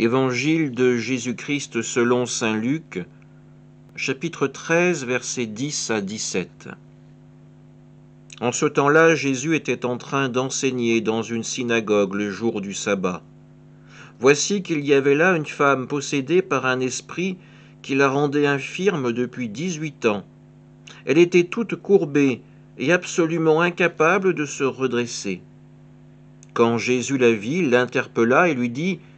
Évangile de Jésus-Christ selon saint Luc, chapitre 13, versets 10 à 17. En ce temps-là, Jésus était en train d'enseigner dans une synagogue le jour du sabbat. Voici qu'il y avait là une femme possédée par un esprit qui la rendait infirme depuis 18 ans. Elle était toute courbée et absolument incapable de se redresser. Quand Jésus la vit, il l'interpella et lui dit «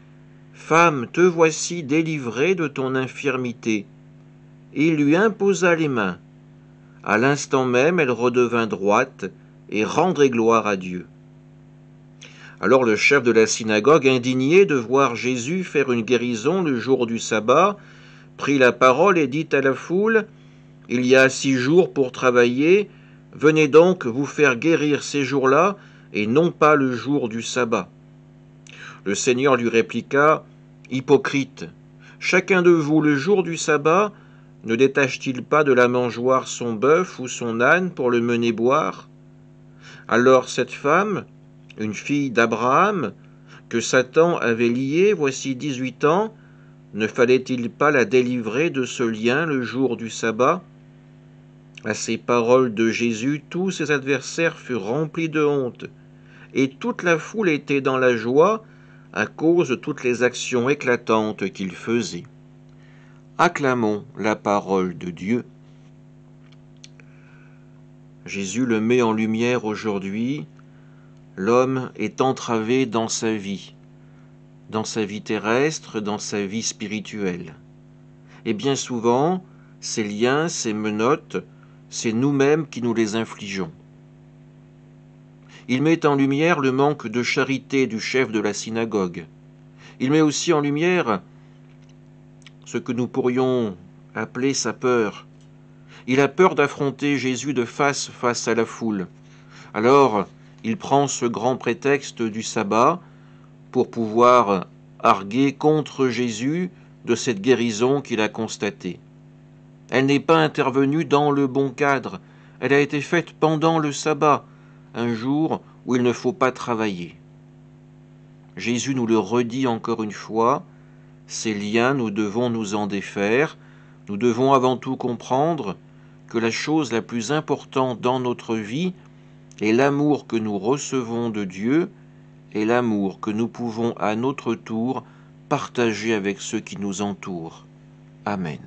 Femme, te voici délivrée de ton infirmité. » Et il lui imposa les mains. À l'instant même, elle redevint droite et rendait gloire à Dieu. Alors le chef de la synagogue, indigné de voir Jésus faire une guérison le jour du sabbat, prit la parole et dit à la foule « Il y a 6 jours pour travailler, venez donc vous faire guérir ces jours-là et non pas le jour du sabbat. » Le Seigneur lui répliqua « Hypocrite, chacun de vous le jour du sabbat ne détache-t-il pas de la mangeoire son bœuf ou son âne pour le mener boire? Alors cette femme, une fille d'Abraham, que Satan avait liée voici 18 ans, ne fallait-il pas la délivrer de ce lien le jour du sabbat ?» À ces paroles de Jésus, tous ses adversaires furent remplis de honte, et toute la foule était dans la joie à cause de toutes les actions éclatantes qu'il faisait. Acclamons la parole de Dieu. Jésus le met en lumière aujourd'hui. L'homme est entravé dans sa vie terrestre, dans sa vie spirituelle. Et bien souvent, ces liens, ces menottes, c'est nous-mêmes qui nous les infligeons. Il met en lumière le manque de charité du chef de la synagogue. Il met aussi en lumière ce que nous pourrions appeler sa peur. Il a peur d'affronter Jésus de face à la foule. Alors, il prend ce grand prétexte du sabbat pour pouvoir arguer contre Jésus de cette guérison qu'il a constatée. Elle n'est pas intervenue dans le bon cadre. Elle a été faite pendant le sabbat, un jour où il ne faut pas travailler. Jésus nous le redit encore une fois, ces liens, nous devons nous en défaire. Nous devons avant tout comprendre que la chose la plus importante dans notre vie est l'amour que nous recevons de Dieu et l'amour que nous pouvons à notre tour partager avec ceux qui nous entourent. Amen.